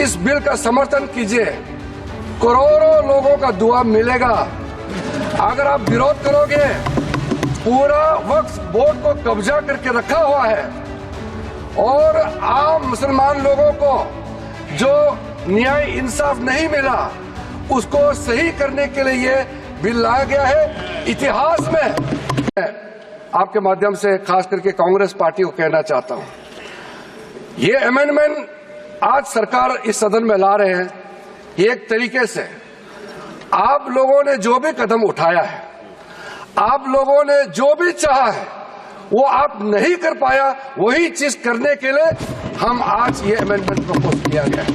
इस बिल का समर्थन कीजिए, करोड़ों लोगों का दुआ मिलेगा। अगर आप विरोध करोगे, पूरा वक्फ बोर्ड को कब्जा करके रखा हुआ है और आम मुसलमान लोगों को जो न्याय इंसाफ नहीं मिला उसको सही करने के लिए ये बिल लाया गया है। इतिहास में आपके माध्यम से खास करके कांग्रेस पार्टी को कहना चाहता हूं, ये अमेंडमेंट आज सरकार इस सदन में ला रहे हैं, ये एक तरीके से आप लोगों ने जो भी कदम उठाया है, आप लोगों ने जो भी चाहा है वो आप नहीं कर पाया, वही चीज करने के लिए हम आज ये अमेंडमेंट प्रपोज किया गया है।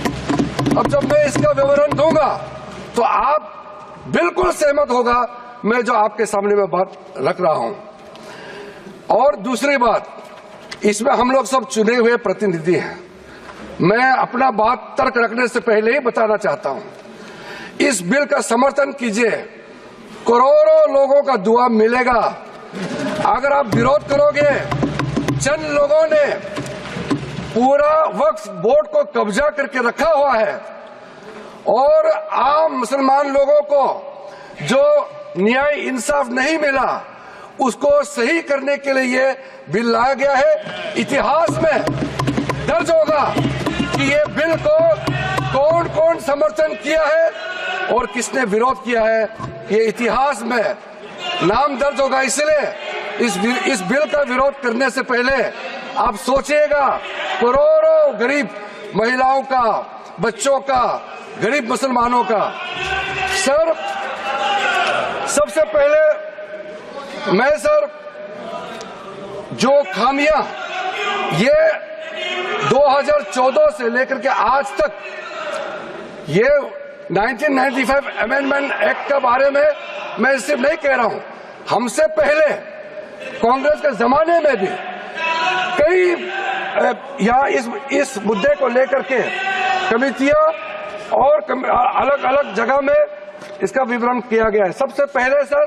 अब जब मैं इसका विवरण दूंगा तो आप बिल्कुल सहमत होगा मैं जो आपके सामने में बात रख रहा हूं। और दूसरी बात, इसमें हम लोग सब चुने हुए प्रतिनिधि हैं। मैं अपना बात तर्क रखने से पहले ही बताना चाहता हूं, इस बिल का समर्थन कीजिए, करोड़ों लोगों का दुआ मिलेगा। अगर आप विरोध करोगे, चंद लोगों ने पूरा वक्फ बोर्ड को कब्जा करके रखा हुआ है और आम मुसलमान लोगों को जो न्याय इंसाफ नहीं मिला उसको सही करने के लिए ये बिल लाया गया है। इतिहास में दर्ज होगा कि ये बिल को कौन कौन समर्थन किया है और किसने विरोध किया है, ये इतिहास में नाम दर्ज होगा। इसलिए इस बिल का विरोध करने से पहले आप सोचिएगा, करोड़ों गरीब महिलाओं का, बच्चों का, गरीब मुसलमानों का। सर, सबसे पहले मैं सर जो खामियां ये 2014 से लेकर के आज तक ये 1995 अमेंडमेंट एक्ट के बारे में मैं सिर्फ नहीं कह रहा हूं, हमसे पहले कांग्रेस के जमाने में भी कई यहाँ इस मुद्दे को लेकर के कमेटियां और अलग अलग जगह में इसका विवरण किया गया है। सबसे पहले सर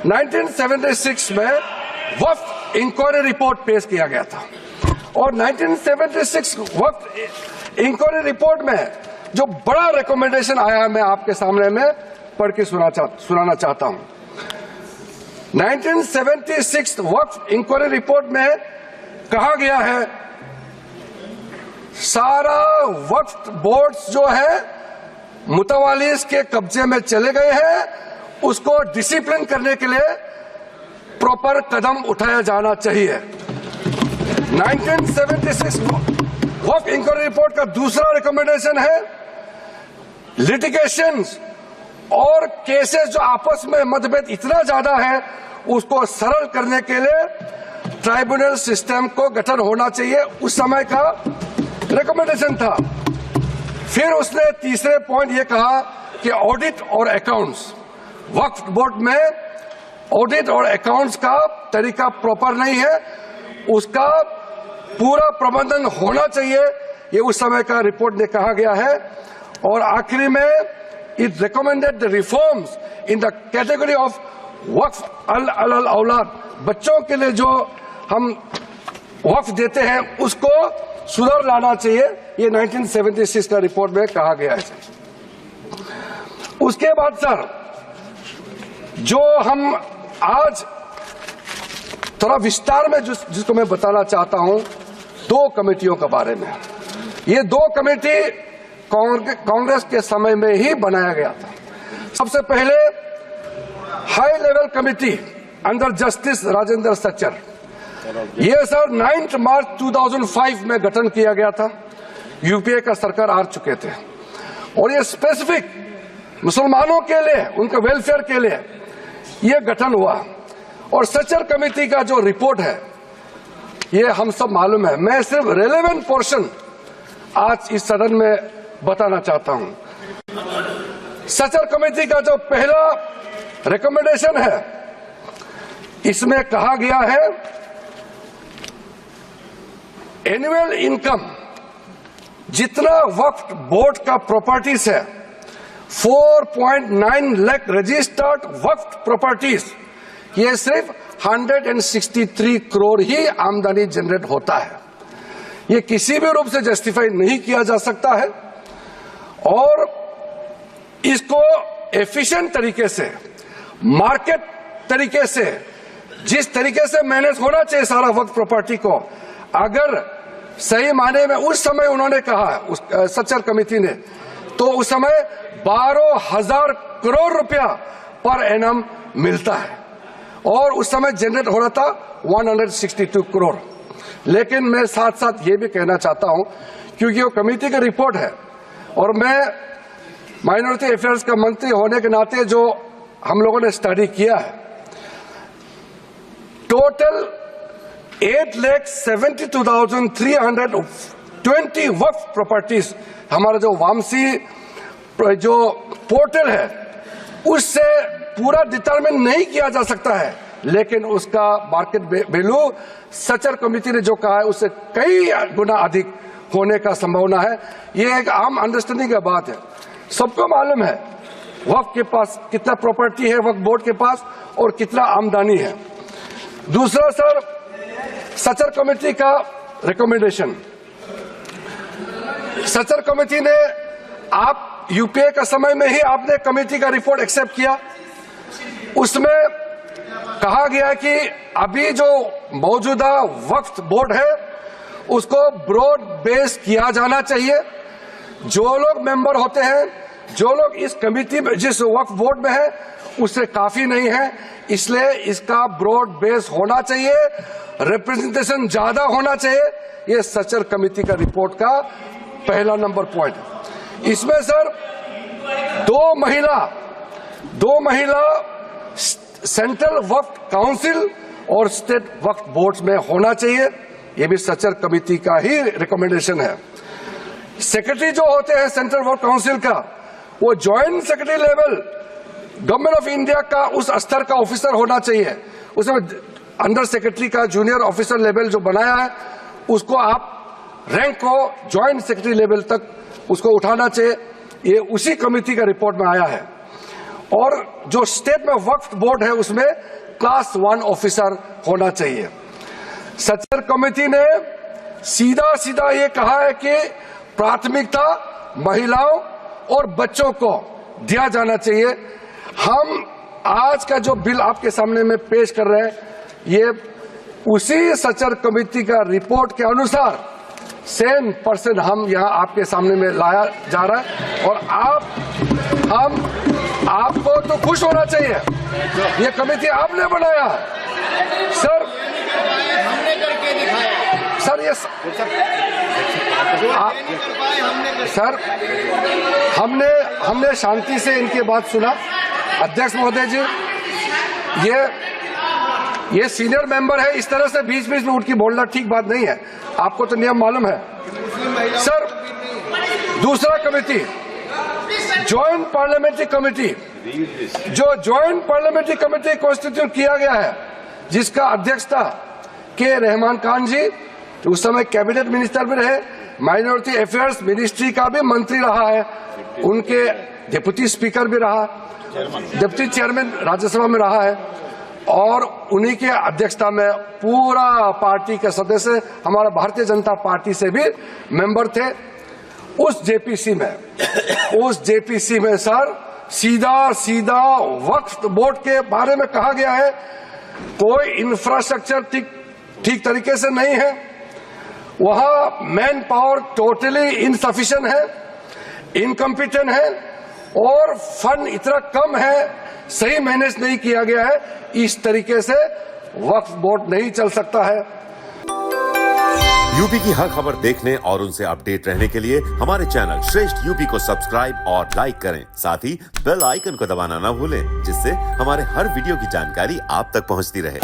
1976 में वक्फ इंक्वायरी रिपोर्ट पेश किया गया था और 1976 वक्फ इंक्वायरी रिपोर्ट में जो बड़ा रिकमेंडेशन आया मैं आपके सामने में पढ़ के सुनाना चाहता हूं। 1976 वक्फ इंक्वायरी रिपोर्ट में कहा गया है, सारा वक्फ बोर्ड्स जो है मुतवालिस के कब्जे में चले गए हैं, उसको डिसिप्लिन करने के लिए प्रॉपर कदम उठाया जाना चाहिए। 1976 वक्फ इंक्वायरी रिपोर्ट का दूसरा रिकमेंडेशन है, लिटिगेशंस और केसेस जो आपस में मतभेद इतना ज्यादा है उसको सरल करने के लिए ट्राइब्यूनल सिस्टम को गठन होना चाहिए, उस समय का रिकमेंडेशन था। फिर उसने तीसरे पॉइंट ये कहा कि ऑडिट और अकाउंट्स, वक्फ बोर्ड में ऑडिट और अकाउंट्स का तरीका प्रॉपर नहीं है, उसका पूरा प्रबंधन होना चाहिए, ये उस समय का रिपोर्ट में कहा गया है। और आखिरी में it recommended the reforms in the category of Waqf al Aulad, बच्चों के लिए जो हम वक्फ देते हैं उसको सुधार लाना चाहिए, ये 1976 का रिपोर्ट में कहा गया है। उसके बाद सर जो हम आज थोड़ा विस्तार में जिसको मैं बताना चाहता हूं, दो कमेटियों के बारे में। ये दो कमेटी कांग्रेस के समय में ही बनाया गया था। सबसे पहले high level committee under justice Rajendra Sachar, ये सर 9 मार्च 2005 में गठन किया गया था। यूपीए का सरकार आ चुके थे और ये स्पेसिफिक मुसलमानों के लिए, उनके वेलफेयर के लिए ये गठन हुआ। और सच्चर कमेटी का जो रिपोर्ट है ये हम सब मालूम है, मैं सिर्फ रेलेवेंट पोर्शन आज इस सदन में बताना चाहता हूं। सच्चर कमेटी का जो पहला रिकमेंडेशन है, इसमें कहा गया है एनुअल इनकम जितना वक्फ बोर्ड का प्रॉपर्टीज है 4.9 लाख रजिस्टर्ड वक्फ प्रॉपर्टीज, ये सिर्फ 163 करोड़ ही आमदनी जनरेट होता है। ये किसी भी रूप से जस्टिफाई नहीं किया जा सकता है और इसको एफिशिएंट तरीके से, मार्केट तरीके से, जिस तरीके से मैनेज होना चाहिए सारा वक्त प्रॉपर्टी को, अगर सही माने में उस समय उन्होंने कहा, उस सच्चर कमेटी ने, तो उस समय 12,000 करोड़ रुपया पर एनम मिलता है और उस समय जनरेट हो रहा था 162 करोड़। लेकिन मैं साथ साथ ये भी कहना चाहता हूं, क्योंकि वो कमेटी की रिपोर्ट है और मैं माइनॉरिटी अफेयर्स का मंत्री होने के नाते जो हम लोगों ने स्टडी किया है, टोटल 8,72,320 वक्फ प्रॉपर्टीज हमारा जो वामसी जो पोर्टल है उससे पूरा डिटरमिन नहीं किया जा सकता है, लेकिन उसका मार्केट वैल्यू सचर कमेटी ने जो कहा है उससे कई गुना अधिक होने का संभावना है। ये एक आम अंडरस्टैंडिंग का बात है, सबको मालूम है वक्फ के पास कितना प्रॉपर्टी है, वक्फ बोर्ड के पास, और कितना आमदनी है। दूसरा सर, सचर कमेटी का रिकमेंडेशन, सचर कमेटी ने, आप यूपीए का समय में ही आपने कमेटी का रिपोर्ट एक्सेप्ट किया, उसमें कहा गया कि अभी जो मौजूदा वक्फ बोर्ड है उसको ब्रॉड बेस किया जाना चाहिए। जो लोग मेंबर होते हैं, जो लोग इस कमेटी में, जिस वक्फ बोर्ड में है, उससे काफी नहीं है, इसलिए इसका ब्रॉड बेस होना चाहिए, रिप्रेजेंटेशन ज्यादा होना चाहिए। ये सचर कमेटी का रिपोर्ट का पहला नंबर पॉइंट। इसमें सर दो महिला सेंट्रल वक्फ काउंसिल और स्टेट वक्फ बोर्ड में होना चाहिए, ये भी सचर कमेटी का ही रिकमेंडेशन है। सेक्रेटरी जो होते हैं सेंट्रल वक्फ काउंसिल का, वो joint secretary level government of India का उस स्तर का ऑफिसर होना चाहिए। उसमें अंडर सेक्रेटरी का जूनियर ऑफिसर लेवल जो बनाया है उसको आप रैंक को ज्वाइंट सेक्रेटरी लेवल तक उसको उठाना चाहिए, ये उसी कमेटी का रिपोर्ट में आया है। और जो स्टेट में वक्फ बोर्ड है उसमें क्लास 1 ऑफिसर होना चाहिए। सचर कमेटी ने सीधा ये कहा है कि प्राथमिकता महिलाओं और बच्चों को दिया जाना चाहिए। हम आज का जो बिल आपके सामने में पेश कर रहे हैं, ये उसी सचर कमेटी का रिपोर्ट के अनुसार 100% हम यहाँ आपके सामने में लाया जा रहा है और आपको तो खुश होना चाहिए, ये कमेटी आपने बनाया सर। सर ये सर हमने शांति से इनकी बात सुना। अध्यक्ष महोदय जी, ये सीनियर मेंबर है, इस तरह से बीच में उठ के बोलना ठीक बात नहीं है, आपको तो नियम मालूम है। सर दूसरा कमेटी, ज्वाइंट पार्लियामेंट्री कमेटी, जो ज्वाइंट पार्लियामेंट्री कमेटी कॉन्स्टिट्यूट किया गया है, जिसका अध्यक्षता के रहमान खान जी, उस समय कैबिनेट मिनिस्टर भी रहे, माइनॉरिटी अफेयर्स मिनिस्ट्री का भी मंत्री रहा है, उनके डिप्टी स्पीकर भी रहा, डिप्टी चेयरमैन राज्यसभा में रहा है, और उन्हीं के अध्यक्षता में पूरा पार्टी के सदस्य हमारा भारतीय जनता पार्टी से भी मेंबर थे। उस जेपीसी में सर सीधा वक्फ बोर्ड के बारे में कहा गया है, कोई इंफ्रास्ट्रक्चर ठीक तरीके से नहीं है, वहां मैन पावर टोटली इनसफिशिएंट है, इनकम्पिटेंट है, और फंड इतना कम है, सही मैनेज नहीं किया गया है। इस तरीके से वक्फ बोर्ड नहीं चल सकता है। यूपी की हर खबर देखने और उनसे अपडेट रहने के लिए हमारे चैनल श्रेष्ठ यूपी को सब्सक्राइब और लाइक करें, साथ ही बेल आइकन को दबाना न भूलें, जिससे हमारे हर वीडियो की जानकारी आप तक पहुंचती रहे।